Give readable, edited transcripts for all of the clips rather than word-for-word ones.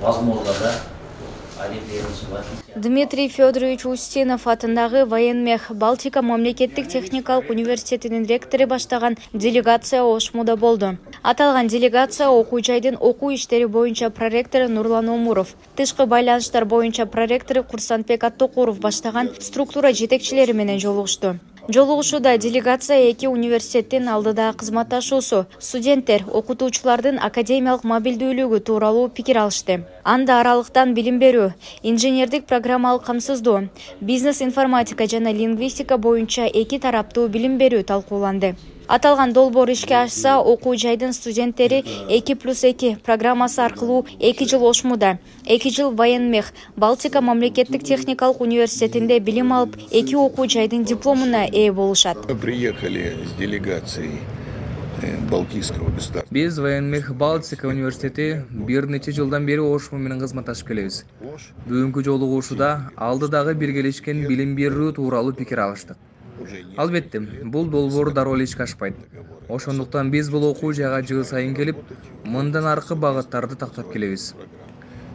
возможно, да, Олимпиадасы бар. Дмитрий Федорович Устинов атындағы Военмех Балтика мамлекеттик техникалык университетинин ректору баштаган делегация Ошмуда болду. Аталган делегация окуу жайдын окуу иштери боюнча проректору Нурлан Омуров, тышкы байланыштар боюнча проректору Курсанбек Аттокуров баштаган структура жетекчилери менен жолугушту. Жолугушууда делегация эки университеттин алдыдагы кызматташуусу, студенттер, окутуучулардын академиялык мобилдүүлүгү тууралуу пикир алышты. Анда аралыктан билим берүү, инженердик программалык камсыздоо, бизнес информатика жана лингвистика боюнча эки тараптуу билим берүү талкууланды. Аталган долбоор ишке ашса, окуу жайдын студенттери 2+2 программасы аркылуу 2 жыл Ошмуда, 2 жыл Военмех Балтика мамлекеттик техникалык университетинде билим алып, 2 окуу жайдын дипломуна ээ болушат. Мы приехали с делегацией Балтийского государства. Биз Военмех Балтика университети бир нече жылдан бери Ошму менен кызматташып келебиз. Бүгүнкү жолугушууда алдыдагы биргелешкен билим берүү тууралуу пикир алыштык. Албетте, бул долбоор дароо эле ишке ашпайт. Ошондуктан биз бул окуу жайга жыл сайын келип, мындан аркы багыттарды тактап келебиз.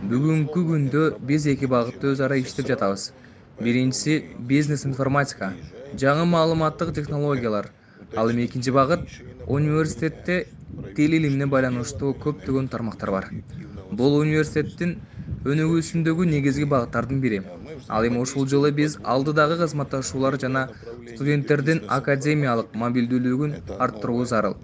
Бүгүнкү күндө биз эки багытты өз ара иштеп жатабыз. Биринчиси бизнес информатика, жаңы маалыматтык технологиялар. Ал эми экинчи багыт университетте тил илимине байланыштуу көптөгөн тармактар бар. Бул университеттин өнүгүүсүндөгү негизги багыттардын бири. Ал эми ушул жылы биз алдыдагы кызматташуулар жана студенттердин академиялык мобилдүүлүгүн арттыруу зарыл.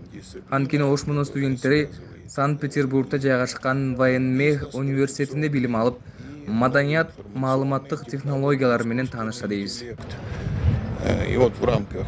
Анткени Ошмунун студенттери Санкт-Петербургда жайгашкан Военмех университетинде билим алып, маданият, маалыматтык технологиялар менен таанышса дейбиз. И вот в рамках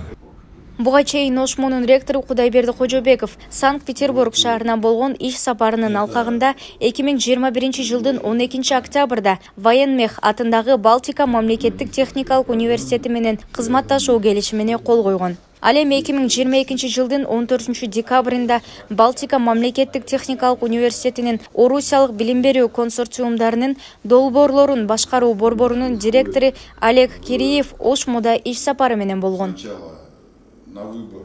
Буга чейин Ошмунун ректору Кудайберди Кожобеков Санкт-Петербург шаарына болгон иш сапарынын алкагында 2021 жылдын 12 октябрда Военмех атындагы Балтика мамлекеттик техникалык университети менен кызматташуу келишимине кол койгон. Ал эми 2022 жылдын 14 декабрында Балтика мамлекеттик техникалык университетинин Орусиялык билим берүү консорциумдарынын долбоорлорун башкаруу борборунун директору Олег Кириев Ошмуда иш сапары менен болгон. На выбор